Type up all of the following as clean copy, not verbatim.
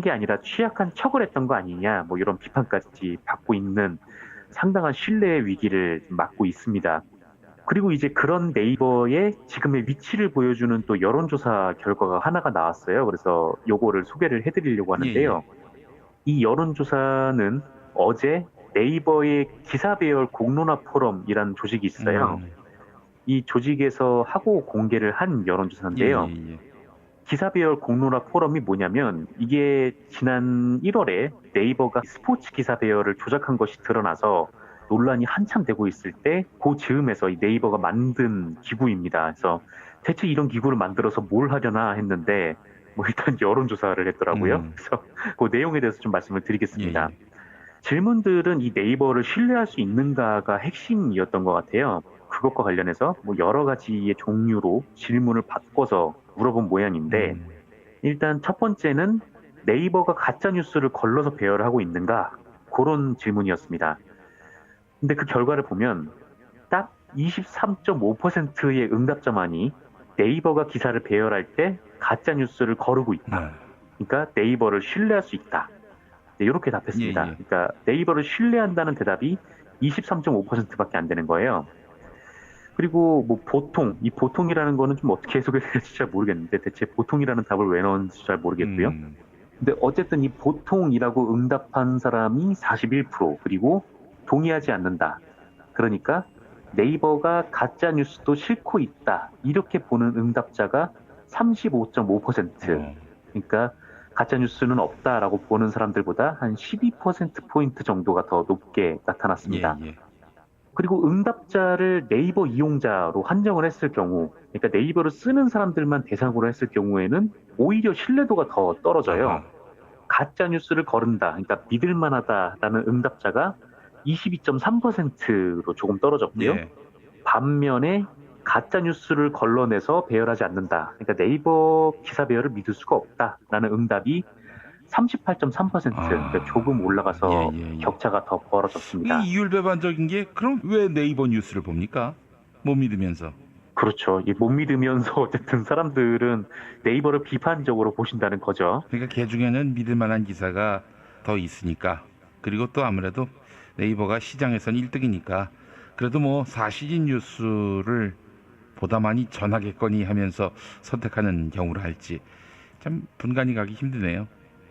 게 아니라 취약한 척을 했던 거 아니냐 뭐 이런 비판까지 받고 있는 상당한 신뢰의 위기를 맞고 있습니다. 그리고 이제 그런 네이버의 지금의 위치를 보여주는 또 여론조사 결과가 하나가 나왔어요. 그래서 요거를 소개를 해드리려고 예, 예. 하는데요. 이 여론조사는 어제 네이버의 기사배열 공론화 포럼이라는 조직이 있어요. 음. 이 조직에서 하고 공개를 한 예, 여론조사인데요. 예, 예. 기사배열 공론화 포럼이 뭐냐면 이게 지난 1월에 네이버가 스포츠 기사 배열을 조작한 것이 드러나서 논란이 한참 되고 있을 때 그 즈음에서 이 네이버가 만든 기구입니다. 그래서 대체 이런 기구를 만들어서 뭘 하려나 했는데 뭐 일단 여론조사를 했더라고요. 음. 그래서 그 내용에 대해서 좀 말씀을 예, 드리겠습니다. 예. 질문들은 이 네이버를 신뢰할 수 있는가가 핵심이었던 것 같아요. 그것과 관련해서 뭐 여러 가지의 종류로 질문을 바꿔서 물어본 모양인데 음. 일단 첫 번째는 네이버가 가짜 뉴스를 걸러서 배열을 하고 있는가? 그런 질문이었습니다. 근데 그 결과를 보면 딱 23.5%의 응답자만이 네이버가 기사를 배열할 때 가짜 뉴스를 거르고 있다. 네. 그러니까 네이버를 신뢰할 수 있다. 네, 이렇게 예, 답했습니다. 예. 그러니까 네이버를 신뢰한다는 대답이 23.5%밖에 안 되는 거예요. 그리고 뭐 보통, 이 보통이라는 거는 좀 어떻게 해석해야 될지 잘 모르겠는데 대체 보통이라는 답을 왜 넣었는지 잘 모르겠고요. 음. 근데 어쨌든 이 보통이라고 응답한 사람이 41% 그리고 동의하지 않는다. 그러니까 네이버가 가짜 뉴스도 싣고 있다. 이렇게 보는 응답자가 35.5%. 어. 그러니까 가짜 뉴스는 없다라고 보는 사람들보다 한 12%포인트 정도가 더 높게 예, 나타났습니다. 예. 그리고 응답자를 네이버 이용자로 한정을 했을 경우, 그러니까 네이버를 쓰는 사람들만 대상으로 했을 경우에는 오히려 신뢰도가 더 떨어져요. 아하. 가짜 뉴스를 거른다, 그러니까 믿을 만하다라는 응답자가 22.3%로 조금 떨어졌고요. 예. 반면에 가짜 뉴스를 걸러내서 배열하지 않는다, 그러니까 네이버 기사 배열을 믿을 수가 없다라는 응답이 38.3%, 그러니까 조금 아. 예, 올라가서 예, 예. 격차가 더 벌어졌습니다. 이 이율배반적인 게 그럼 왜 네이버 뉴스를 봅니까? 못 믿으면서. 그렇죠. 못 믿으면서 어쨌든 사람들은 네이버를 비판적으로 보신다는 거죠. 그러니까 개 중에는 믿을 만한 기사가 더 있으니까. 그리고 또 아무래도 네이버가 시장에선 1등이니까 그래도 뭐 사실인 뉴스를 보다 많이 전하겠거니 하면서 선택하는 경우를 할지 참 분간이 가기 힘드네요.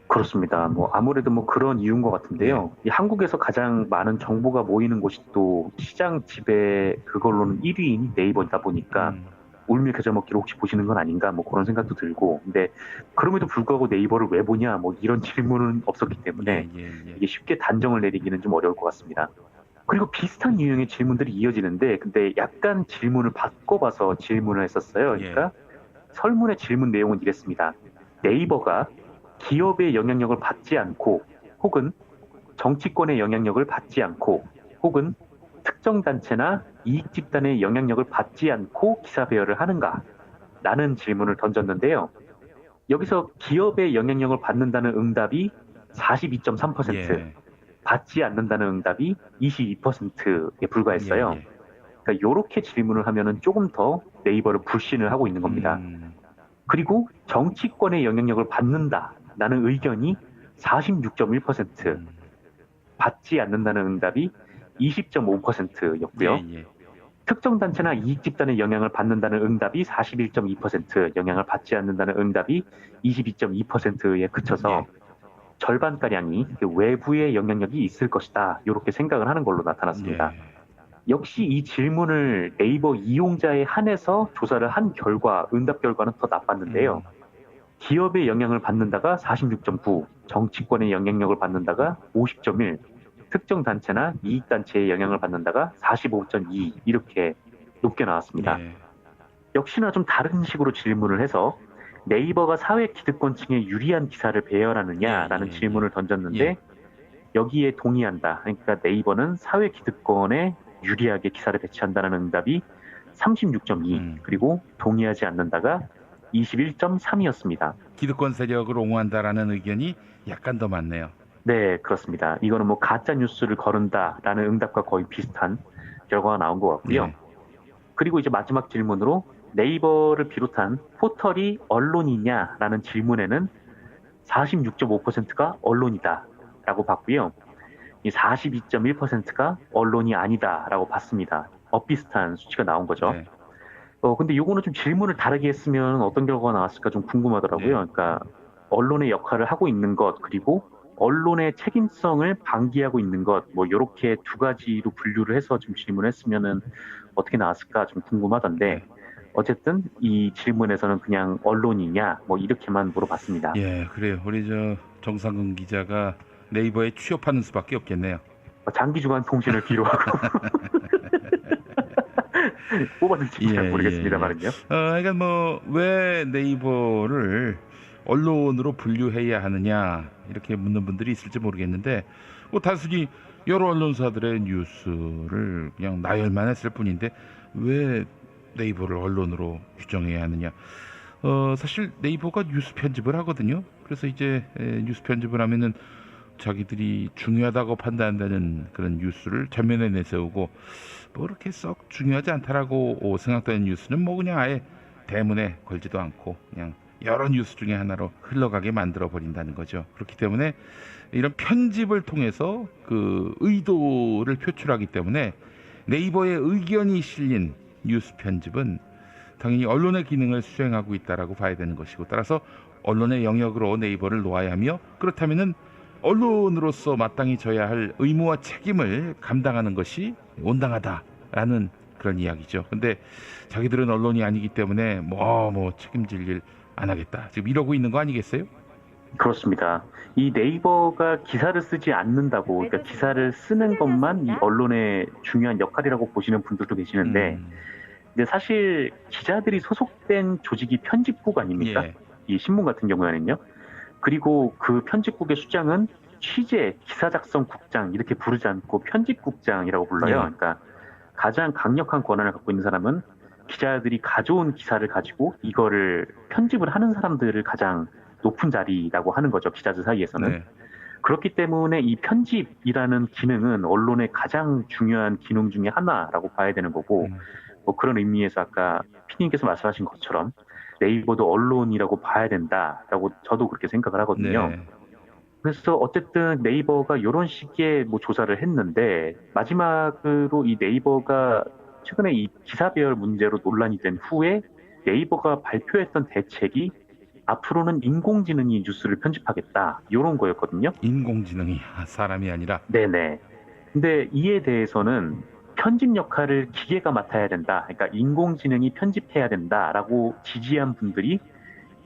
그렇습니다. 뭐 아무래도 뭐 그런 이유인 것 예. 같은데요. 이 한국에서 가장 많은 정보가 모이는 곳이 또 시장 지배 그걸로는 1위인 네이버다 보니까 음. 울며 겨자 먹기를 혹시 보시는 건 아닌가 뭐 그런 생각도 들고, 근데 그럼에도 불구하고 네이버를 왜 보냐 뭐 이런 질문은 없었기 때문에 예, 예, 예. 이게 쉽게 단정을 내리기는 좀 어려울 것 같습니다. 그리고 비슷한 유형의 질문들이 이어지는데 근데 약간 질문을 바꿔봐서 질문을 했었어요. 예. 그러니까 설문의 질문 내용은 이랬습니다. 네이버가 기업의 영향력을 받지 않고 혹은 정치권의 영향력을 받지 않고 혹은 특정 단체나 이익 집단의 영향력을 받지 않고 기사 배열을 하는가? 라는 질문을 던졌는데요. 여기서 기업의 영향력을 받는다는 응답이 42.3%, 예. 받지 않는다는 응답이 22%에 예, 불과했어요. 예. 그러니까 이렇게 질문을 하면은 조금 더 네이버를 불신을 하고 있는 겁니다. 음. 그리고 정치권의 영향력을 받는다라는 의견이 46.1%, 음. 받지 않는다는 응답이 예, 20.5%였고요. 예. 특정 단체나 이익 집단의 영향을 받는다는 응답이 41.2%, 영향을 받지 않는다는 응답이 22.2%에 그쳐서 예. 절반가량이 외부의 영향력이 있을 것이다, 이렇게 생각을 하는 걸로 나타났습니다. 예. 역시 이 질문을 네이버 이용자에 한해서 조사를 한 결과, 응답 결과는 더 나빴는데요. 음. 기업의 영향을 받는다가 46.9, 정치권의 영향력을 받는다가 50.1, 특정 단체나 이익단체의 영향을 받는다가 45.2, 이렇게 높게 나왔습니다. 예. 역시나 좀 다른 식으로 질문을 해서 네이버가 사회 기득권층에 유리한 기사를 예, 배열하느냐라는 예, 예. 질문을 예. 던졌는데 여기에 동의한다, 그러니까 네이버는 사회 기득권에 유리하게 기사를 배치한다는 응답이 36.2, 음. 그리고 동의하지 않는다가 21.3이었습니다. 기득권 세력을 옹호한다라는 의견이 약간 더 많네요. 네, 그렇습니다. 이거는 뭐 가짜 뉴스를 거른다라는 응답과 거의 비슷한 결과가 나온 것 같고요. 예. 그리고 이제 마지막 질문으로 네이버를 비롯한 포털이 언론이냐라는 질문에는 46.5%가 언론이다라고 봤고요. 이 42.1%가 언론이 아니다라고 봤습니다. 비슷한 수치가 나온 거죠. 네. 근데 요거는 좀 질문을 다르게 했으면 어떤 결과가 나왔을까 좀 궁금하더라고요. 네. 그러니까 언론의 역할을 하고 있는 것, 그리고 언론의 책임성을 방기하고 있는 것, 뭐 요렇게 두 가지로 분류를 해서 좀 질문했으면은 어떻게 나왔을까 좀 궁금하던데, 네. 어쨌든 이 질문에서는 그냥 언론이냐 뭐 이렇게만 물어봤습니다. 예, 그래요. 우리 정상근 기자가 네이버에 취업하는 수밖에 없겠네요. 장기주간 통신을 필요하고 뽑아줄지 잘 모르겠습니다만은요. 그러니까 왜 네이버를 언론으로 분류해야 하느냐 이렇게 묻는 분들이 있을지 모르겠는데 단순히 여러 언론사들의 뉴스를 그냥 나열만 했을 뿐인데 왜 네이버를 언론으로 규정해야 하느냐. 사실 네이버가 뉴스 편집을 하거든요. 그래서 이제 뉴스 편집을 하면은 자기들이 중요하다고 판단한다는 그런 뉴스를 전면에 내세우고 뭐 그렇게 썩 중요하지 않다라고 생각되는 뉴스는 뭐 그냥 아예 대문에 걸지도 않고 그냥 여러 뉴스 중에 하나로 흘러가게 만들어 버린다는 거죠. 그렇기 때문에 이런 편집을 통해서 그 의도를 표출하기 때문에 네이버의 의견이 실린 뉴스 편집은 당연히 언론의 기능을 수행하고 있다라고 봐야 되는 것이고, 따라서 언론의 영역으로 네이버를 놓아야 하며, 그렇다면은 언론으로서 마땅히 져야 할 의무와 책임을 감당하는 것이 온당하다라는 그런 이야기죠. 근데 자기들은 언론이 아니기 때문에 책임질 일 안 하겠다, 지금 이러고 있는 거 아니겠어요? 그렇습니다. 이 네이버가 기사를 쓰지 않는다고, 그러니까 기사를 쓰는 것만 이 언론의 중요한 역할이라고 보시는 분들도 계시는데, 근데 사실 기자들이 소속된 조직이 편집국 아닙니까? 예. 이 신문 같은 경우에는요. 그리고 그 편집국의 수장은 취재, 기사 작성 국장 이렇게 부르지 않고 편집국장이라고 불러요. 예. 그러니까 가장 강력한 권한을 갖고 있는 사람은 기자들이 가져온 기사를 가지고 이거를 편집을 하는 사람들을 가장 높은 자리라고 하는 거죠. 기자들 사이에서는. 네. 그렇기 때문에 이 편집이라는 기능은 언론의 가장 중요한 기능 중에 하나라고 봐야 되는 거고, 뭐 그런 의미에서 아까 피디님께서 말씀하신 것처럼 네이버도 언론이라고 봐야 된다라고 저도 그렇게 생각을 하거든요. 네. 그래서 어쨌든 네이버가 이런 식의 뭐 조사를 했는데, 마지막으로 이 네이버가 최근에 이 기사 배열 문제로 논란이 된 후에 네이버가 발표했던 대책이 앞으로는 인공지능이 뉴스를 편집하겠다 이런 거였거든요. 인공지능이 사람이 아니라. 네네. 근데 이에 대해서는 편집 역할을 기계가 맡아야 된다, 그러니까 인공지능이 편집해야 된다라고 지지한 분들이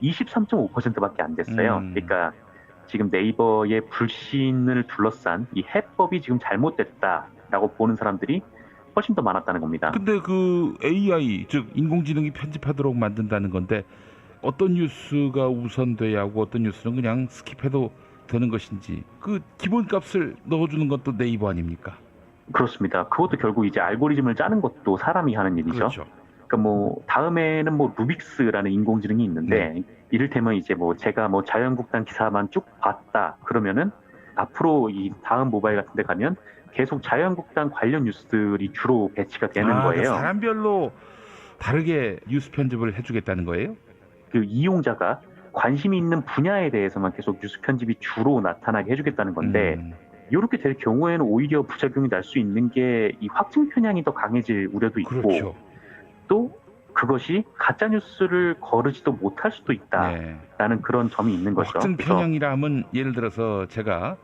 23.5%밖에 안 됐어요. 그러니까 지금 네이버의 불신을 둘러싼 이 해법이 지금 잘못됐다라고 보는 사람들이 훨씬 더 많았다는 겁니다. 근데 그 AI, 즉 인공지능이 편집하도록 만든다는 건데 어떤 뉴스가 우선돼야 하고 어떤 뉴스는 그냥 스킵해도 되는 것인지, 그 기본값을 넣어주는 것도 네이버 아닙니까? 그렇습니다. 그것도 결국 이제 알고리즘을 짜는 것도 사람이 하는 일이죠. 그렇죠. 그러니까 뭐 다음에는 뭐 루빅스라는 인공지능이 있는데, 이를테면 이제 뭐 제가 뭐 자유한국당 기사만 쭉 봤다 그러면은 앞으로 이 다음 모바일 같은 데 가면 계속 자유한국당 관련 뉴스들이 주로 배치가 되는 거예요. 그러니까 사람별로 다르게 뉴스 편집을 해주겠다는 거예요? 그 이용자가 관심이 있는 분야에 대해서만 계속 뉴스 편집이 주로 나타나게 해주겠다는 건데, 이렇게 될 경우에는 오히려 부작용이 날 수 있는 게 이 확증 편향이 더 강해질 우려도 있고, 그렇죠. 또 그것이 가짜 뉴스를 거르지도 못할 수도 있다라는 그런 점이 있는 거죠. 확증 편향이라 하면 예를 들어서 제가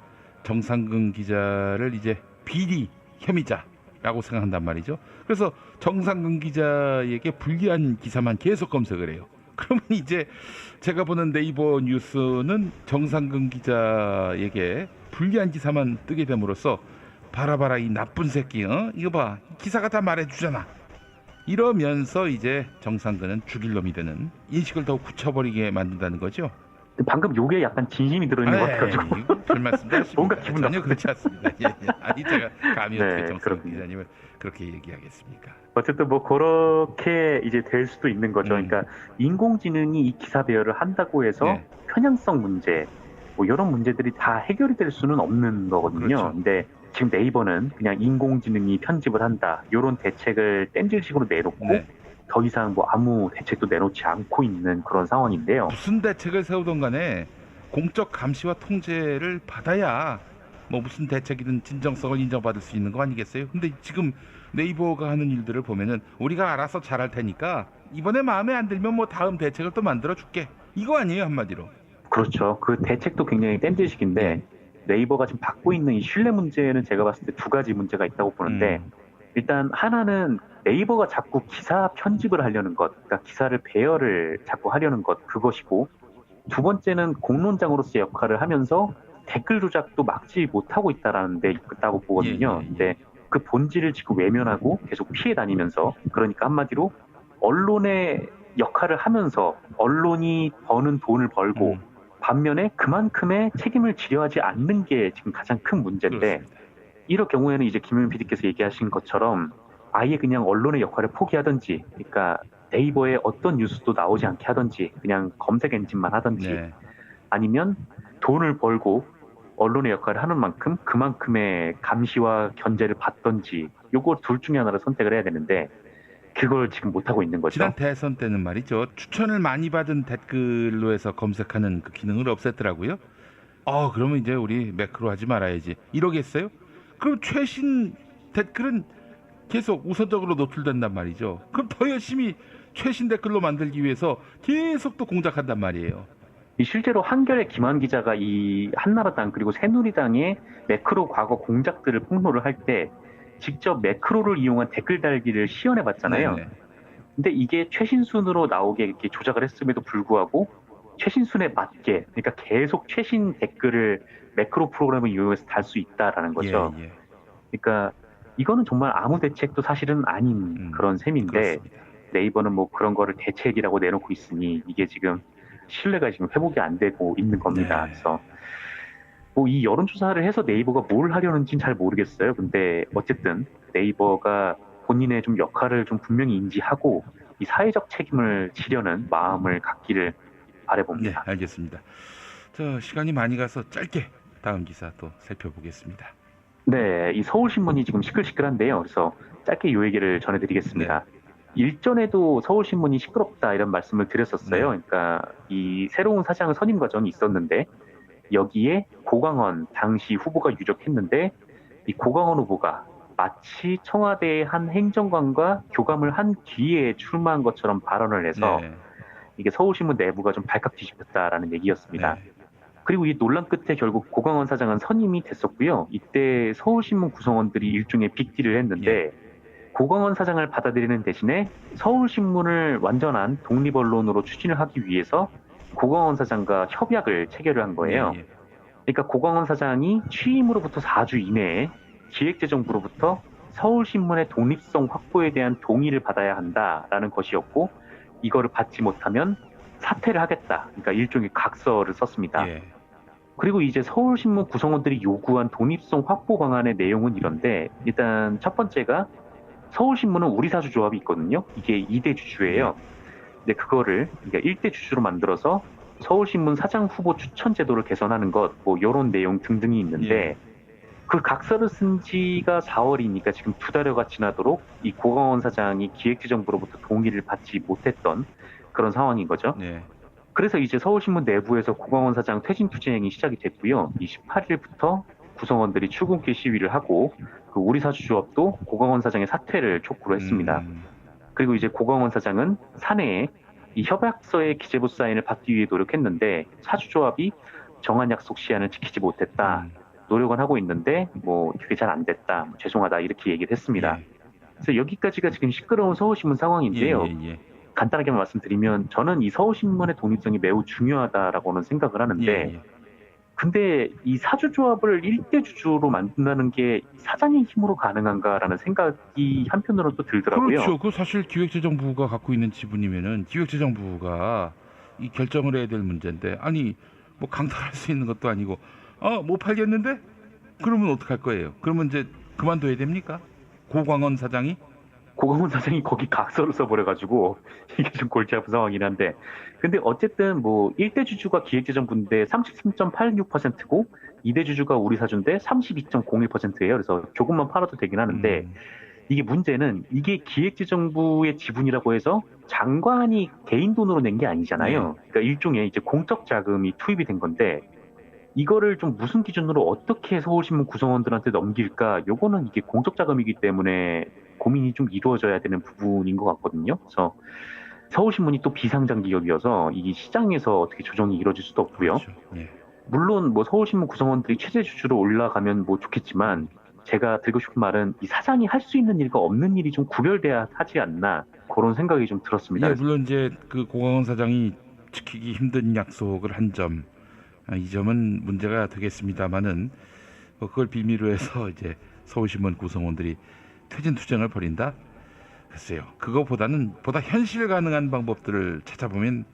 정상근 기자를 이제 비리 혐의자라고 생각한단 말이죠. 그래서 정상근 기자에게 불리한 기사만 계속 검색을 해요. 그러면 이제 제가 보는 네이버 뉴스는 정상근 기자에게 불리한 기사만 뜨게 됨으로써 봐라 이 나쁜 새끼, 이거 봐, 기사가 다 말해주잖아, 이러면서 이제 정상근은 죽일 놈이 되는 인식을 더욱 굳혀버리게 만든다는 거죠. 방금 요게 약간 진심이 들어있는 것 같아가지고 별 말씀도 하십니다. 뭔가 기분 전혀 그렇지 않습니다. 아니 제가 감히 어떻게 정상근 그렇군요. 기자님을 그렇게 얘기하겠습니까? 어쨌든 뭐 그렇게 이제 될 수도 있는 거죠. 그러니까 인공지능이 이 기사 배열을 한다고 해서 편향성 문제, 뭐 이런 문제들이 다 해결이 될 수는 없는 거거든요. 그렇죠. 근데 지금 네이버는 그냥 인공지능이 편집을 한다, 이런 대책을 땜질식으로 내놓고 더 이상 뭐 아무 대책도 내놓지 않고 있는 그런 상황인데요. 무슨 대책을 세우던 간에 공적 감시와 통제를 받아야 뭐 무슨 대책이든 진정성을 인정받을 수 있는 거 아니겠어요? 근데 지금 네이버가 하는 일들을 보면은 우리가 알아서 잘할 테니까 이번에 마음에 안 들면 뭐 다음 대책을 또 만들어 줄게. 이거 아니에요, 한마디로. 그렇죠. 그 대책도 굉장히 땜질식인데 예. 네이버가 지금 받고 있는 이 신뢰 문제는 제가 봤을 때 두 가지 문제가 있다고 보는데 일단 하나는 네이버가 자꾸 기사 편집을 하려는 것, 그러니까 기사를 배열을 자꾸 하려는 것, 그것이고 두 번째는 공론장으로서의 역할을 하면서 댓글 조작도 막지 못하고 있다라는 데 있다고 예, 보거든요. 예, 예. 근데 그 본질을 지금 외면하고 계속 피해 다니면서 그러니까 한마디로 언론의 역할을 하면서 언론이 버는 돈을 벌고 반면에 그만큼의 책임을 지려하지 않는 게 지금 가장 큰 문제인데 그렇습니다. 이럴 경우에는 이제 김용민 PD께서 얘기하신 것처럼 아예 그냥 언론의 역할을 포기하든지 그러니까 네이버에 어떤 뉴스도 나오지 않게 하든지 그냥 검색 엔진만 하든지 네. 아니면 돈을 벌고 언론의 역할을 하는 만큼 그만큼의 감시와 견제를 받던지 요거 둘 중에 하나를 선택을 해야 되는데 그걸 지금 못하고 있는 지난 거죠. 대선 때는 말이죠. 추천을 많이 받은 댓글로 해서 검색하는 그 기능을 없앴더라고요. 그러면 이제 우리 매크로 하지 말아야지. 이러겠어요? 그럼 최신 댓글은 계속 우선적으로 노출된단 말이죠. 그럼 더 열심히 최신 댓글로 만들기 위해서 계속 또 공작한단 말이에요. 이 실제로 한겨레 김한 기자가 이 한나라당 그리고 새누리당의 매크로 과거 공작들을 폭로를 할 때 직접 매크로를 이용한 댓글 달기를 시연해 봤잖아요. 네네. 근데 이게 최신순으로 나오게 이렇게 조작을 했음에도 불구하고 최신순에 맞게 그러니까 계속 최신 댓글을 매크로 프로그램을 이용해서 달 수 있다라는 거죠. 예, 예. 그러니까 이거는 정말 아무 대책도 사실은 아닌 그런 셈인데 그렇습니다. 네이버는 뭐 그런 거를 대책이라고 내놓고 있으니 이게 지금 신뢰가 지금 회복이 안 되고 있는 겁니다. 네. 그래서 뭐 이 여론조사를 해서 네이버가 뭘 하려는지는 잘 모르겠어요. 근데 어쨌든 네이버가 본인의 좀 역할을 좀 분명히 인지하고 이 사회적 책임을 지려는 마음을 갖기를 네, 바라봅니다. 알겠습니다. 저 시간이 많이 가서 짧게 다음 기사 또 살펴보겠습니다. 네, 이 서울신문이 지금 시끌시끌한데요. 그래서 짧게 요 얘기를 전해드리겠습니다. 일전에도 서울신문이 시끄럽다 이런 말씀을 드렸었어요. 네. 그러니까 이 새로운 사장 선임 과정이 있었는데 여기에 고광원 당시 후보가 유력했는데 이 고광원 후보가 마치 청와대의 한 행정관과 교감을 한 뒤에 출마한 것처럼 발언을 해서 네. 이게 서울신문 내부가 좀 발칵 뒤집혔다라는 얘기였습니다. 네. 그리고 이 논란 끝에 결국 고광원 사장은 선임이 됐었고요. 이때 서울신문 구성원들이 일종의 빅딜을 했는데 고광원 사장을 받아들이는 대신에 서울신문을 완전한 독립언론으로 추진을 하기 위해서 고광원 사장과 협약을 체결을 한 거예요. 예, 예. 그러니까 고광원 사장이 취임으로부터 4주 이내에 기획재정부로부터 서울신문의 독립성 확보에 대한 동의를 받아야 한다라는 것이었고 이거를 받지 못하면 사퇴를 하겠다. 그러니까 일종의 각서를 썼습니다. 예. 그리고 이제 서울신문 구성원들이 요구한 독립성 확보 방안의 내용은 이런데 일단 첫 번째가 서울신문은 우리사주 조합이 있거든요. 이게 2대 주주예요. 근데 그거를 그러니까 1대 주주로 만들어서 서울신문 사장 후보 추천 제도를 개선하는 것, 뭐 이런 내용 등등이 있는데 그 각서를 쓴 지가 4월이니까 지금 2달여가 지나도록 이 고광원 사장이 기획재정부로부터 동의를 받지 못했던 그런 상황인 거죠. 네. 그래서 이제 서울신문 내부에서 고광원 사장 퇴진 투쟁이 시작이 됐고요. 28일부터 구성원들이 출근길 시위를 하고 그 우리사주조합도 고광원 사장의 사퇴를 촉구를 했습니다. 그리고 이제 고광원 사장은 사내에 이 협약서의 기재부 사인을 받기 위해 노력했는데 사주조합이 정한 약속 시한을 지키지 못했다. 노력은 하고 있는데 뭐 그게 잘 안 됐다. 뭐 죄송하다 이렇게 얘기를 했습니다. 그래서 여기까지가 지금 시끄러운 서울신문 상황인데요. 예. 간단하게 말씀드리면 저는 이 서울신문의 독립성이 매우 중요하다라고는 생각을 하는데 근데 이 사주조합을 1대 주주로 만든다는 게 사장의 힘으로 가능한가라는 생각이 한편으로 또 들더라고요. 그렇죠. 그 사실 기획재정부가 갖고 있는 지분이면은 기획재정부가 이 결정을 해야 될 문제인데 아니 뭐 강탈할 수 있는 것도 아니고 못 팔겠는데? 그러면 어떡할 거예요? 그러면 이제 그만둬야 됩니까? 고광원 사장이? 고광원 사장이 거기 각서를 써버려가지고 이게 좀 골치 아픈 상황이긴 한데 근데 어쨌든 뭐 1대 주주가 기획재정부인데 33.86%고 2대 주주가 우리사주인데 32.01%예요. 그래서 조금만 팔아도 되긴 하는데 이게 문제는 이게 기획재정부의 지분이라고 해서 장관이 개인 돈으로 낸 게 아니잖아요. 그러니까 일종의 이제 공적 자금이 투입이 된 건데 이거를 좀 무슨 기준으로 어떻게 서울신문 구성원들한테 넘길까? 요거는 이게 공적 자금이기 때문에 고민이 좀 이루어져야 되는 부분인 것 같거든요. 그래서 서울신문이 또 비상장 기업이어서 이 시장에서 어떻게 조정이 이루어질 수도 없고요. 그렇죠. 예. 물론 뭐 서울신문 구성원들이 최대 주주로 올라가면 뭐 좋겠지만 제가 드리고 싶은 말은 이 사장이 할 수 있는 일과 없는 일이 좀 구별돼야 하지 않나 그런 생각이 좀 들었습니다. 예, 물론 이제 그 고광원 사장이 지키기 힘든 약속을 한 점, 이 점은 문제가 되겠습니다만은 그걸 빌미로 해서 이제 서울신문 구성원들이 퇴진 투쟁을 벌인다. 글쎄요, 그거보다는 보다 현실 가능한 방법들을 찾아보면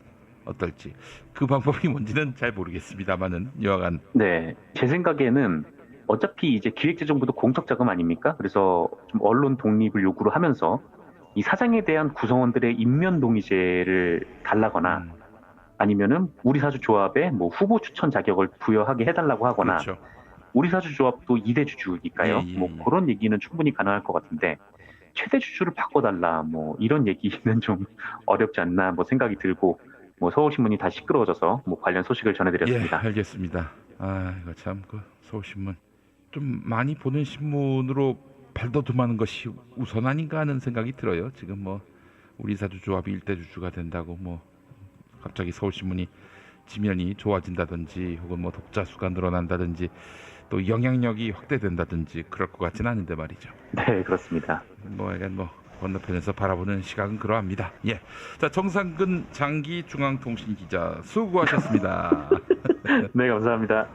어떨지. 그 방법이 뭔지는 잘 모르겠습니다만은 여하간 네, 제 생각에는 어차피 이제 기획재정부도 공적 자금 아닙니까? 그래서 좀 언론 독립을 요구를 하면서 이 사장에 대한 구성원들의 임면 동의제를 달라거나 아니면은 우리 사주 조합에 뭐 후보 추천 자격을 부여하게 해달라고 하거나 그렇죠. 우리 사주 조합도 2대 주주니까요. 예, 예, 뭐 예. 그런 얘기는 충분히 가능할 것 같은데 최대 주주를 바꿔달라 뭐 이런 얘기는 좀 어렵지 않나 뭐 생각이 들고 뭐 서울신문이 다 시끄러워져서 뭐 관련 소식을 예, 전해드렸습니다. 알겠습니다. 아, 이거 참 그 서울신문 좀 많이 보는 신문으로 발돋움하는 것이 우선 아닌가 하는 생각이 들어요. 지금 뭐 우리 사주 조합이 일대 주주가 된다고 뭐 갑자기 서울신문이 지면이 좋아진다든지 혹은 뭐 독자 수가 늘어난다든지 또 영향력이 확대된다든지 그럴 것 같지는 않은데 말이죠. 네, 그렇습니다. 뭐 약간 뭐 건너편에서 바라보는 시각은 그러합니다. 예, 자 정상근 장기 중앙통신 기자 수고하셨습니다. 네, 감사합니다.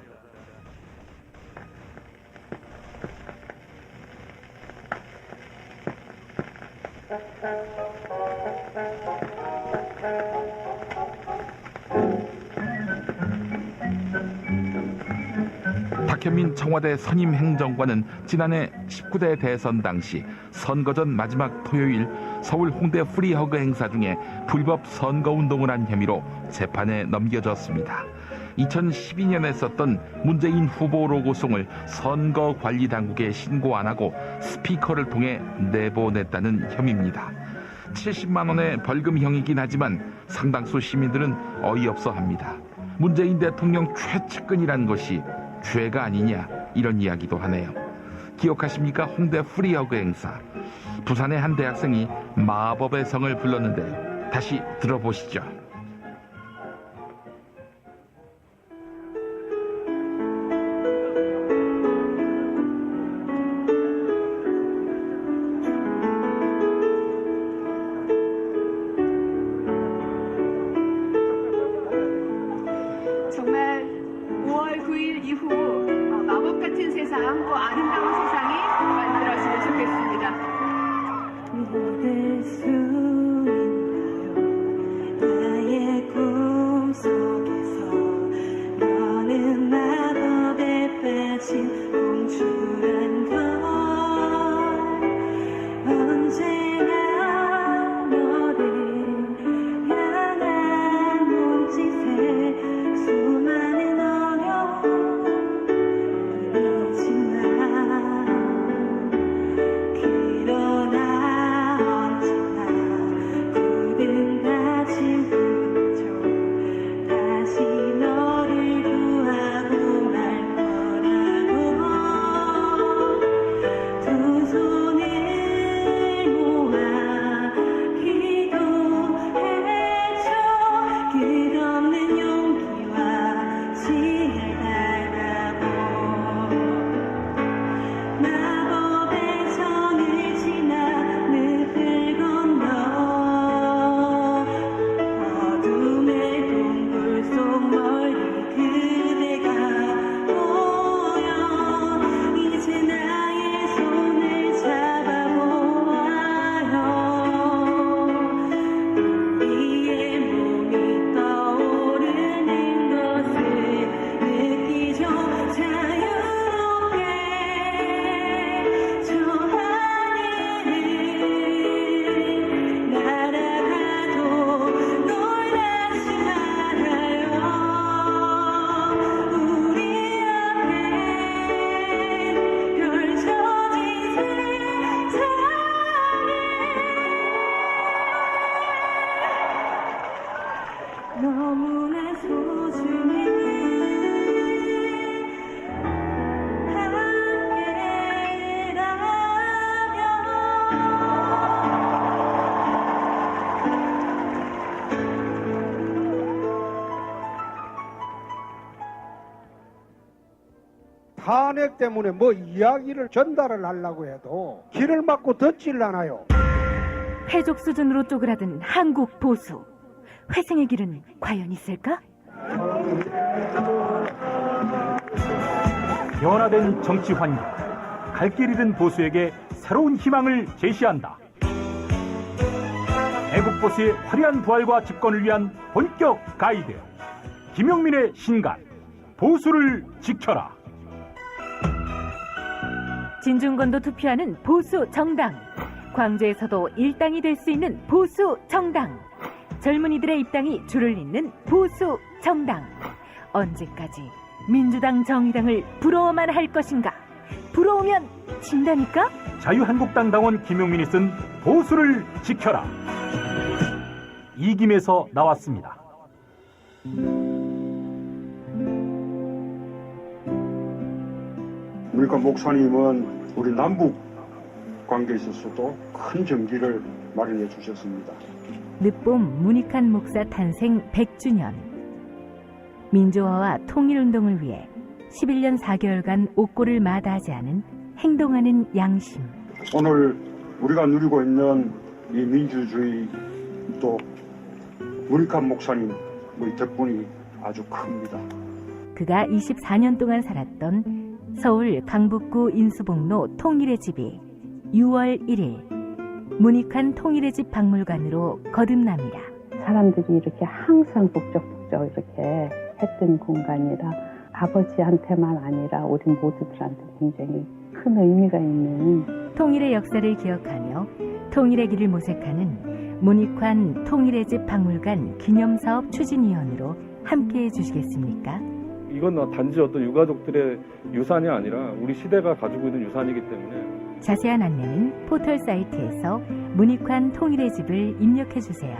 박현민 청와대 선임 행정관은 지난해 19대 대선 당시 선거 전 마지막 토요일 서울 홍대 프리허그 행사 중에 불법 선거운동을 한 혐의로 재판에 넘겨졌습니다. 2012년에 썼던 문재인 후보 로고송을 선거관리당국에 신고 안 하고 스피커를 통해 내보냈다는 혐의입니다. 70만 원의 벌금형이긴 하지만 상당수 시민들은 어이없어 합니다. 문재인 대통령 최측근이라는 것이 죄가 아니냐 이런 이야기도 하네요. 기억하십니까? 홍대 프리허그 행사. 부산의 한 대학생이 마법의 성을 불렀는데요. 다시 들어보시죠. 정말 5월 9일 이후 마법 같은 세상, 또 아름다운 세상이 만들어지면 좋겠습니다. 믿을 수 있나요? 나의 탄핵 때문에 뭐 이야기를 전달을 하려고 해도 길을 막고 듣질 않아요. 해족 수준으로 쪼그라든 한국 보수. 회생의 길은 과연 있을까? 변화된 정치 환경, 갈 길 잃은 보수에게 새로운 희망을 제시한다. 애국 보수의 화려한 부활과 집권을 위한 본격 가이드. 김용민의 신간, 보수를 지켜라. 진중권도 투표하는 보수 정당. 광주에서도 일당이 될 수 있는 보수 정당. 젊은이들의 입당이 줄을 잇는 보수 정당. 언제까지 민주당 정의당을 부러워만 할 것인가? 부러우면 진다니까? 자유한국당 당원 김용민이 쓴 보수를 지켜라. 이김에서 나왔습니다. 그러니까 목사님은 우리 남북 관계에 있어서도 큰 정기를 마련해 주셨습니다. 늦봄 문익환 목사 탄생 100주년. 민주화와 통일운동을 위해 11년 4개월간 옥고를 마다하지 않은 행동하는 양심. 오늘 우리가 누리고 있는 이 민주주의 또 문익환 목사님의 덕분이 아주 큽니다. 그가 24년 동안 살았던 서울 강북구 인수봉로 통일의 집이 6월 1일 문익환 통일의 집 박물관으로 거듭납니다. 사람들이 이렇게 항상 북적북적 이렇게 했던 공간이라 아버지한테만 아니라 우리 모두들한테 굉장히 큰 의미가 있는 통일의 역사를 기억하며 통일의 길을 모색하는 문익환 통일의 집 박물관 기념사업 추진위원으로 함께해 주시겠습니까? 이건 단지 어떤 유가족들의 유산이 아니라 우리 시대가 가지고 있는 유산이기 때문에 자세한 안내는 포털 사이트에서 문익환 통일의 집을 입력해 주세요.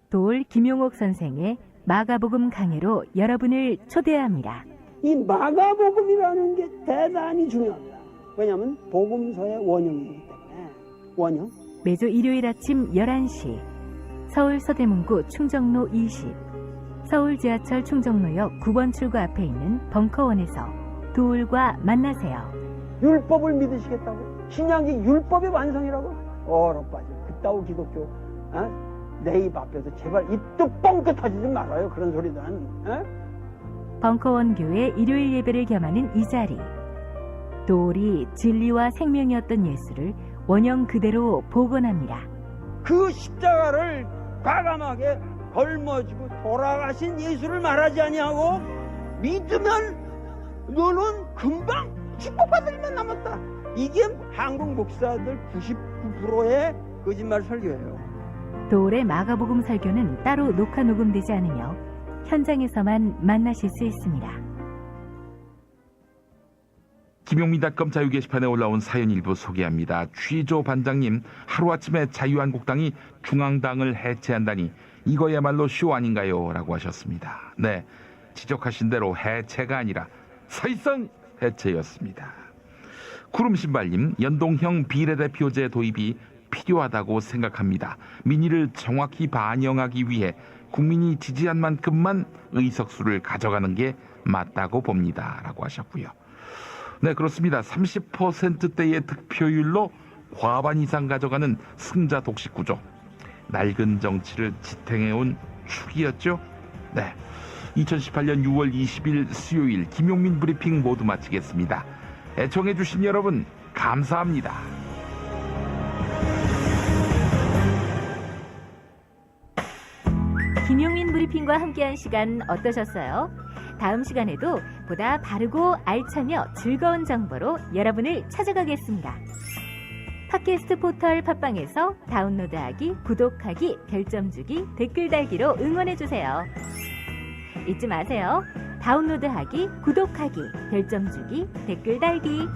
도올 김용옥 선생의 마가복음 강해로 여러분을 초대합니다. 이 마가복음이라는 게 대단히 중요합니다. 왜냐하면 복음서의 원형이기 때문에. 원형. 매주 일요일 아침 11시 서울 서대문구 충정로 20 서울 지하철 충정로역 9번 출구 앞에 있는 벙커원에서 도울과 만나세요. 율법을 믿으시겠다고? 신약이 율법의 완성이라고? 얼어빠져. 그따위 기독교 내 입 앞에서 제발 입도 뻥끗 터지지 말아요. 그런 소리들은. 벙커원 교회 일요일 예배를 겸하는 이 자리. 도울이 진리와 생명이었던 예수를 원형 그대로 복원합니다. 그 십자가를 과감하게 걸머지고 돌아가신 예수를 말하지 아니하고 믿으면 너는 금방 축복받을 일만 남았다. 이게 한국 목사들 99%의 거짓말 설교예요. 도울의 마가복음 설교는 따로 녹화 녹음되지 않으며 현장에서만 만나실 수 있습니다. 김용민닷컴 자유 게시판에 올라온 사연 일부 소개합니다. 취조 반장님, 하루아침에 자유한국당이 중앙당을 해체한다니 이거야말로 쇼 아닌가요? 라고 하셨습니다. 네, 지적하신 대로 해체가 아니라 사실상 해체였습니다. 구름신발님, 연동형 비례대표제 도입이 필요하다고 생각합니다. 민의를 정확히 반영하기 위해 국민이 지지한 만큼만 의석수를 가져가는 게 맞다고 봅니다. 라고 하셨고요. 네, 그렇습니다. 30%대의 득표율로 과반 이상 가져가는 승자 독식 구조. 낡은 정치를 지탱해온 축이었죠. 네, 2018년 6월 20일 수요일 김용민 브리핑 모두 마치겠습니다. 애청해주신 여러분 감사합니다. 김용민 브리핑과 함께한 시간 어떠셨어요? 다음 시간에도 보다 바르고 알차며 즐거운 정보로 여러분을 찾아가겠습니다. 팟캐스트 포털 팟빵에서 다운로드하기, 구독하기, 별점 주기, 댓글 달기로 응원해주세요. 잊지 마세요. 다운로드하기, 구독하기, 별점 주기, 댓글 달기.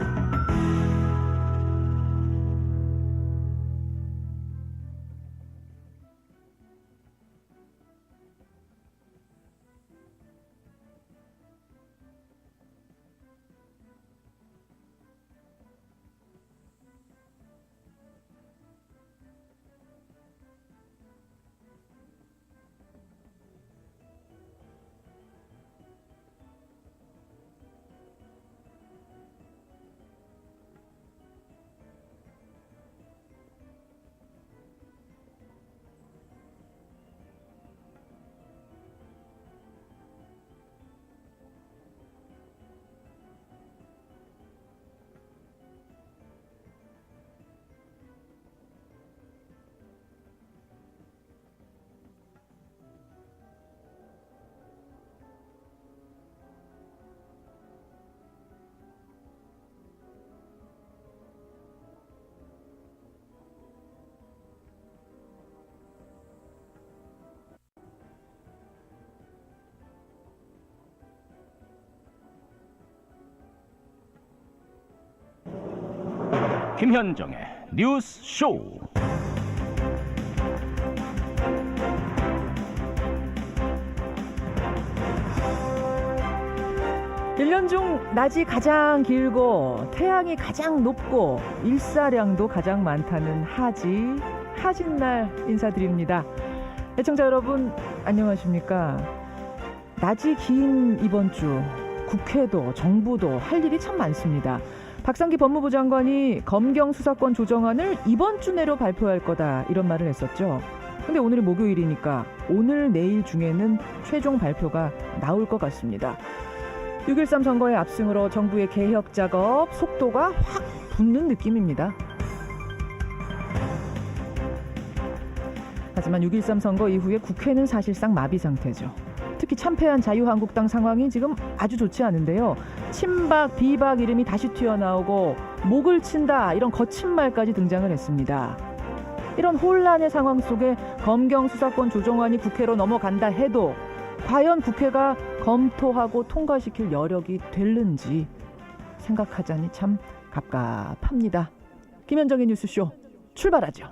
김현정의 뉴스 쇼. 1년 중 낮이 가장 길고 태양이 가장 높고 일사량도 가장 많다는 하진날 인사드립니다. 애청자 여러분 안녕하십니까? 낮이 긴 이번 주 국회도 정부도 할 일이 참 많습니다. 박상기 법무부 장관이 검경 수사권 조정안을 이번 주 내로 발표할 거다 이런 말을 했었죠. 근데 오늘이 목요일이니까 오늘 내일 중에는 최종 발표가 나올 것 같습니다. 6.13 선거의 압승으로 정부의 개혁 작업 속도가 확 붙는 느낌입니다. 하지만 6.13 선거 이후에 국회는 사실상 마비 상태죠. 특히 참패한 자유한국당 상황이 지금 아주 좋지 않은데요. 친박, 비박 이름이 다시 튀어나오고 목을 친다 이런 거친 말까지 등장을 했습니다. 이런 혼란의 상황 속에 검경 수사권 조정안이 국회로 넘어간다 해도 과연 국회가 검토하고 통과시킬 여력이 될는지 생각하자니 참 갑갑합니다. 김현정의 뉴스쇼 출발하죠.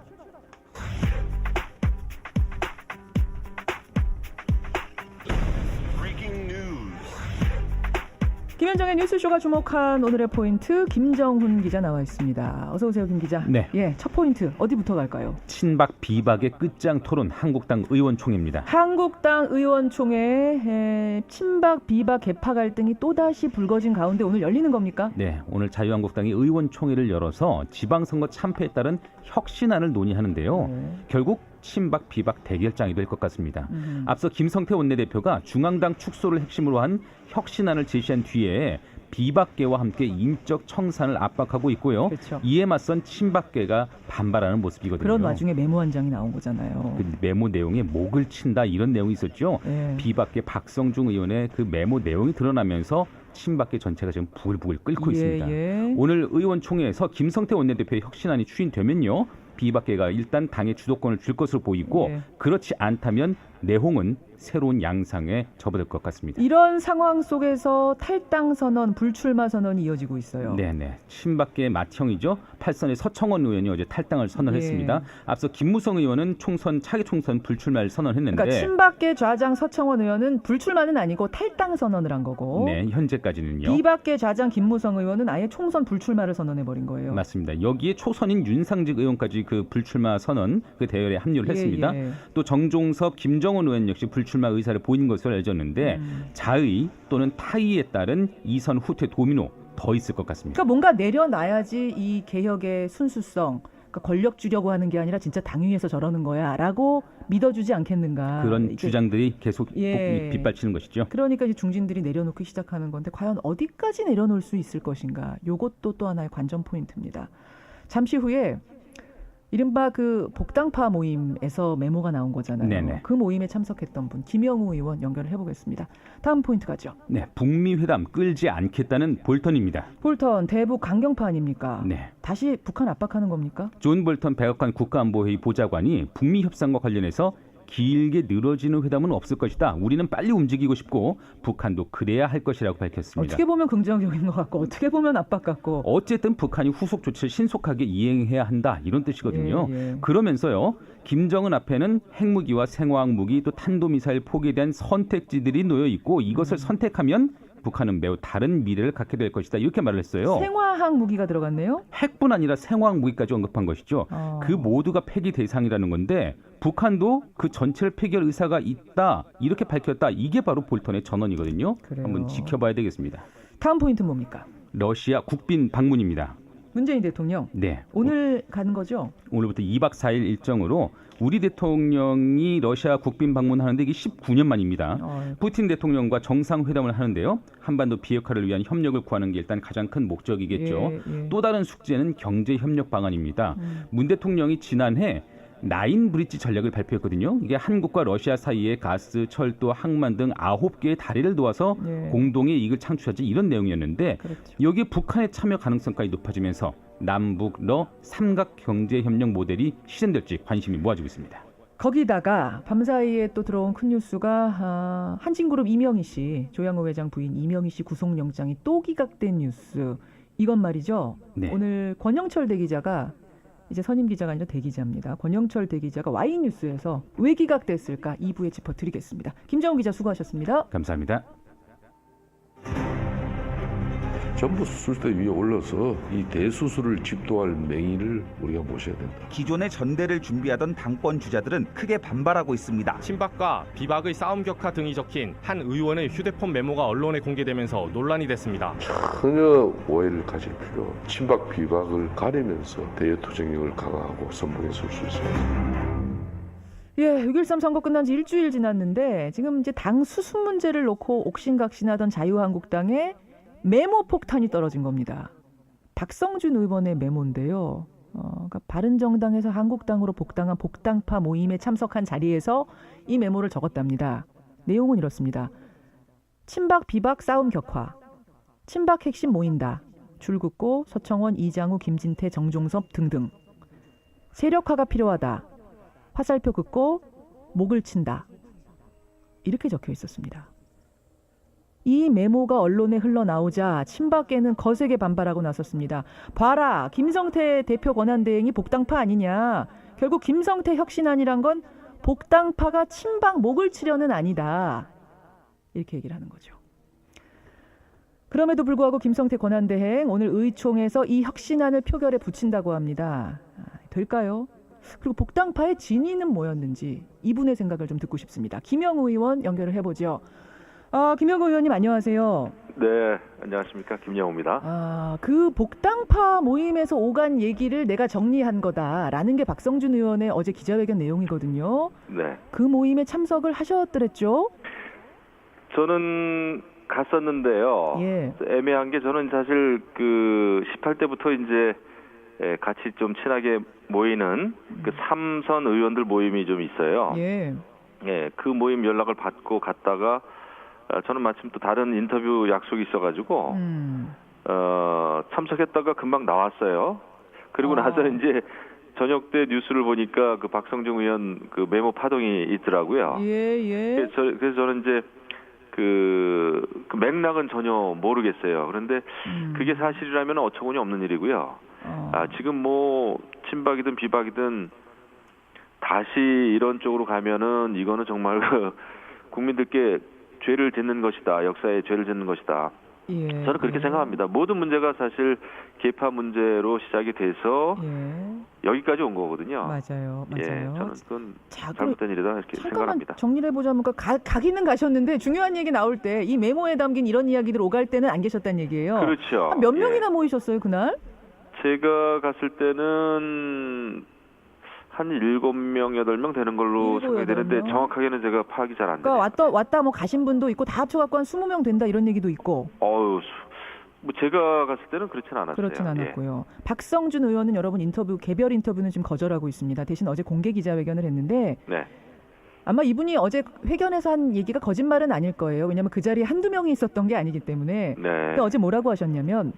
김현정의 뉴스쇼가 주목한 오늘의 포인트 김정훈 기자 나와 있습니다. 어서 오세요, 김 기자. 네. 예, 첫 포인트 어디부터 갈까요? 친박 비박의 끝장 토론 한국당 의원총회입니다. 한국당 의원총회 친박 비박 개파 갈등이 또다시 불거진 가운데 오늘 열리는 겁니까? 네, 오늘 자유한국당이 의원총회를 열어서 지방선거 참패에 따른 혁신안을 논의하는데요. 결국 친박 비박 대결장이 될 것 같습니다. 앞서 김성태 원내대표가 중앙당 축소를 핵심으로 한 혁신안을 제시한 뒤에 비박계와 함께 인적 청산을 압박하고 있고요. 그렇죠. 이에 맞선 친박계가 반발하는 모습이거든요. 그런 와중에 메모 한 장이 나온 거잖아요. 그 메모 내용에 목을 친다 이런 내용이 있었죠. 네. 비박계 박성중 의원의 그 메모 내용이 드러나면서 친박계 전체가 지금 부글부글 끓고 있습니다. 오늘 의원총회에서 김성태 원내대표의 혁신안이 추진되면요. 비박계가 일단 당의 주도권을 줄 것으로 보이고 그렇지 않다면 내홍은 새로운 양상에 접어들 것 같습니다. 이런 상황 속에서 탈당 선언, 불출마 선언이 이어지고 있어요. 네네. 친박계의 맏형이죠. 8선의 서청원 의원이 어제 탈당을 선언했습니다. 앞서 김무성 의원은 차기 총선 불출마를 선언했는데 그러니까 친박계 좌장 서청원 의원은 불출마는 아니고 탈당 선언을 한 거고 네, 현재까지는요. 비박계 좌장 김무성 의원은 아예 총선 불출마를 선언해버린 거예요. 맞습니다. 여기에 초선인 윤상직 의원까지 그 불출마 선언 그 대열에 합류를 했습니다. 또 정종섭, 김정은 의원 역시 불출마 의사를 보인 것으로 알려졌는데 자의 또는 타의에 따른 이선 후퇴 도미노 더 있을 것 같습니다. 그러니까 뭔가 내려놔야지 이 개혁의 순수성, 그러니까 권력 주려고 하는 게 아니라 진짜 당위에서 저러는 거야 라고 믿어주지 않겠는가. 그런 주장들이 계속 빗발치는 것이죠. 그러니까 이제 중진들이 내려놓기 시작하는 건데 과연 어디까지 내려놓을 수 있을 것인가. 이것도 또 하나의 관전 포인트입니다. 잠시 후에 이른바 그 복당파 모임에서 메모가 나온 거잖아요. 네네. 그 모임에 참석했던 분 김영우 의원 연결을 해보겠습니다. 다음 포인트 가죠. 네, 북미 회담 끌지 않겠다는 볼턴입니다. 볼턴 대북 강경파 아닙니까? 네. 다시 북한 압박하는 겁니까? 존 볼턴 백악관 국가안보회의 보좌관이 북미 협상과 관련해서 길게 늘어지는 회담은 없을 것이다. 우리는 빨리 움직이고 싶고 북한도 그래야 할 것이라고 밝혔습니다. 어떻게 보면 긍정적인 것 같고 어떻게 보면 압박 같고. 어쨌든 북한이 후속 조치를 신속하게 이행해야 한다. 이런 뜻이거든요. 그러면서요. 김정은 앞에는 핵무기와 생화학 무기 또 탄도미사일 포기에 대한 선택지들이 놓여 있고 이것을 선택하면 북한은 매우 다른 미래를 갖게 될 것이다. 이렇게 말을 했어요. 생화학 무기가 들어갔네요? 핵뿐 아니라 생화학 무기까지 언급한 것이죠. 그 모두가 폐기 대상이라는 건데 북한도 그 전체를 폐기할 의사가 있다. 이렇게 밝혔다. 이게 바로 볼턴의 전언이거든요. 그래요. 한번 지켜봐야 되겠습니다. 다음 포인트는 뭡니까? 러시아 국빈 방문입니다. 문재인 대통령. 네. 오늘 가는 거죠? 오늘부터 2박 4일 일정으로 우리 대통령이 러시아 국빈 방문하는데 이게 19년 만입니다. 푸틴 대통령과 정상회담을 하는데요. 한반도 비핵화를 위한 협력을 구하는 게 일단 가장 큰 목적이겠죠. 또 다른 숙제는 경제협력 방안입니다. 문 대통령이 지난해 나인 브릿지 전략을 발표했거든요. 이게 한국과 러시아 사이에 가스, 철도, 항만 등 9개의 다리를 도와서 공동의 이익을 창출하지 이런 내용이었는데 여기에 북한의 참여 가능성까지 높아지면서 남북러 삼각 경제협력 모델이 실현될지 관심이 모아지고 있습니다. 거기다가 밤사이에 또 들어온 큰 뉴스가 한진그룹 이명희 씨, 조양호 회장 부인 이명희 씨 구속영장이 또 기각된 뉴스. 이건 말이죠. 네. 오늘 권영철 대기자가 이제 선임 기자가 아니라 대기자입니다. 권영철 대기자가 Y뉴스에서 왜 기각됐을까 2부에 짚어드리겠습니다. 김정우 기자 수고하셨습니다. 감사합니다. 전부 수술대 위에 올라서 이 대수술을 집도할 맹인을 우리가 모셔야 된다. 기존의 전대를 준비하던 당권 주자들은 크게 반발하고 있습니다. 친박과 비박의 싸움 격화 등이 적힌 한 의원의 휴대폰 메모가 언론에 공개되면서 논란이 됐습니다. 전혀 오해를 가질 필요, 친박 비박을 가리면서 대여투쟁력을 강화하고 선봉에 설 수 있습니다. 예, 6.13 선거 끝난 지 일주일 지났는데 지금 이제 당 수습 문제를 놓고 옥신각신하던 자유한국당에 메모 폭탄이 떨어진 겁니다. 박성준 의원의 메모인데요. 그러니까 바른정당에서 한국당으로 복당한 복당파 모임에 참석한 자리에서 이 메모를 적었답니다. 내용은 이렇습니다. 친박 비박 싸움 격화. 친박 핵심 모인다. 줄긋고 서청원, 이장우, 김진태, 정종섭 등등. 세력화가 필요하다. 화살표 긋고 목을 친다. 이렇게 적혀 있었습니다. 이 메모가 언론에 흘러나오자 친박계는 거세게 반발하고 나섰습니다. 봐라, 김성태 대표 권한대행이 복당파 아니냐. 결국 김성태 혁신안이란 건 복당파가 친박 목을 치려는 아니다. 이렇게 얘기를 하는 거죠. 그럼에도 불구하고 김성태 권한대행 오늘 의총에서 이 혁신안을 표결에 붙인다고 합니다. 될까요? 그리고 복당파의 진위는 뭐였는지 이분의 생각을 좀 듣고 싶습니다. 김영우 의원 연결을 해보죠. 김영우 의원님 안녕하세요. 네, 안녕하십니까. 김영우입니다. 그 복당파 모임에서 오간 얘기를 내가 정리한 거다라는 게 박성준 의원의 어제 기자회견 내용이거든요. 네. 그 모임에 참석을 하셨더랬죠? 저는 갔었는데요. 예. 애매한 게 저는 사실 그 18대부터 이제 같이 좀 친하게 모이는 그 삼선 의원들 모임이 좀 있어요. 예. 예, 그 모임 연락을 받고 갔다가 저는 마침 또 다른 인터뷰 약속이 있어가지고 참석했다가 금방 나왔어요. 그리고 나서 이제 저녁 때 뉴스를 보니까 그 박성중 의원 그 메모 파동이 있더라고요. 예. 그래서 저는 이제 그 맥락은 전혀 모르겠어요. 그런데 그게 사실이라면 어처구니 없는 일이고요. 지금 뭐 친박이든 비박이든 다시 이런 쪽으로 가면은 이거는 정말 국민들께 죄를 짓는 것이다. 역사에 죄를 짓는 것이다. 예, 저는 그렇게 생각합니다. 모든 문제가 사실 계파 문제로 시작이 돼서 여기까지 온 거거든요. 맞아요. 예, 저는 그건 잘못된 일이다 이렇게 생각합니다. 정리를 해보자면 가기는 가셨는데 중요한 얘기 나올 때 이 메모에 담긴 이런 이야기들 오갈 때는 안 계셨다는 얘기예요. 그렇죠. 몇 명이나 모이셨어요 그날? 제가 갔을 때는 한 7명, 8명 되는 걸로 생각이 되는데 정확하게는 제가 파악이 잘 안 돼요. 그러니까 왔다 뭐 가신 분도 있고 다 합쳐갖고 한 20명 된다 이런 얘기도 있고. 뭐 제가 갔을 때는 그렇진 않았어요. 그렇진 않았고요. 박성준 의원은 여러분 개별 인터뷰는 지금 거절하고 있습니다. 대신 어제 공개 기자회견을 했는데 네. 아마 이분이 어제 회견에서 한 얘기가 거짓말은 아닐 거예요. 왜냐하면 그 자리에 한두 명이 있었던 게 아니기 때문에. 네. 근데 어제 뭐라고 하셨냐면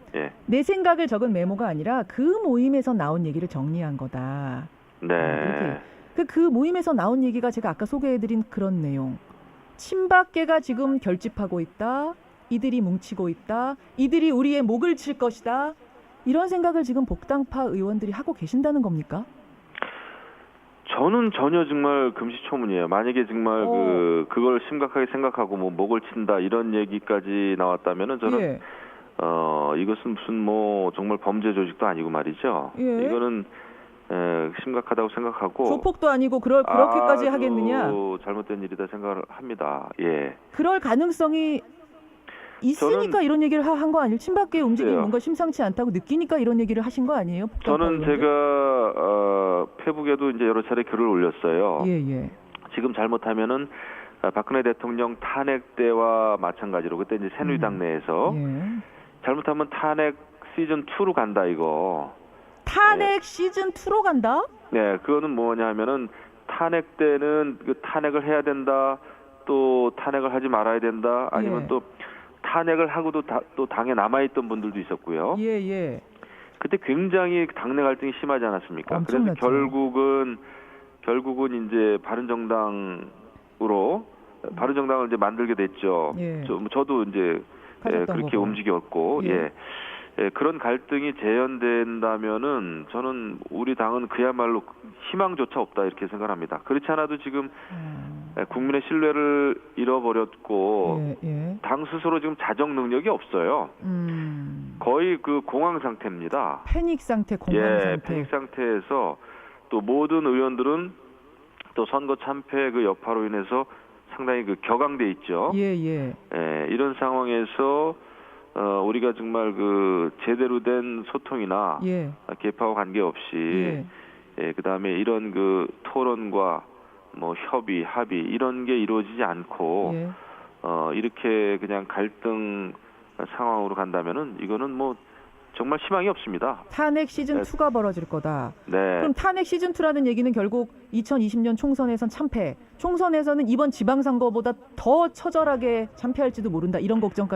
내 생각을 적은 메모가 아니라 그 모임에서 나온 얘기를 정리한 거다. 네. 그 모임에서 나온 얘기가 제가 아까 소개해드린 그런 내용. 친박계가 지금 결집하고 있다. 이들이 뭉치고 있다. 이들이 우리의 목을 칠 것이다. 이런 생각을 지금 복당파 의원들이 하고 계신다는 겁니까? 저는 전혀 정말 금시초문이에요. 만약에 정말 그걸 심각하게 생각하고 뭐 목을 친다 이런 얘기까지 나왔다면은 저는 이것은 무슨 뭐 정말 범죄 조직도 아니고 말이죠. 이거는 심각하다고 생각하고 조폭도 아니고 그렇게까지 하겠느냐? 잘못된 일이다 생각을 합니다. 예. 그럴 가능성이 있으니까 이런 얘기를 한 거 아니에요? 친박계 움직임이 뭔가 심상치 않다고 느끼니까 이런 얘기를 하신 거 아니에요? 저는 제가 페북에도 이제 여러 차례 글을 올렸어요. 예. 지금 잘못하면은 박근혜 대통령 탄핵 때와 마찬가지로 그때 이제 새누리당 내에서 잘못하면 탄핵 시즌 2로 간다 이거. 탄핵 시즌 2로 간다? 네, 그거는 뭐냐 하면은 탄핵 때는 그 탄핵을 해야 된다. 또 탄핵을 하지 말아야 된다. 아니면 또 탄핵을 하고도 또 당에 남아있던 분들도 있었고요. 예. 그때 굉장히 당내 갈등이 심하지 않았습니까? 엄청났죠. 그래서 결국은 이제 바른정당을 이제 만들게 됐죠. 저도 이제 그렇게 움직였고, 그런 갈등이 재현된다면은 저는 우리 당은 그야말로 희망조차 없다 이렇게 생각합니다. 그렇지 않아도 지금 국민의 신뢰를 잃어버렸고 당 스스로 지금 자정 능력이 없어요. 거의 그 공황 상태입니다. 패닉 상태, 공황 상태. 패닉 상태에서 또 모든 의원들은 또 선거 참패 그 여파로 인해서 상당히 그 격앙돼 있죠. 이런 상황에서 우리가 정말 그 제대로 된 소통이나 개파와 관계없이 그다음에 이런 그 토론과 뭐 협의, 합의 이런 게 이루어지지 않고 이렇게 그냥 갈등 상황으로 간다면은 이거는 뭐 정말 희망이 없습니다. 탄핵 시즌 2가 벌어질 거다. 네. 그럼 탄핵 시즌 2라는 얘기는 결국 2020년 총선에선 참패, 총선에서는 이번 지방선거보다 더 처절하게 참패할지도 모른다. 이런 걱정까지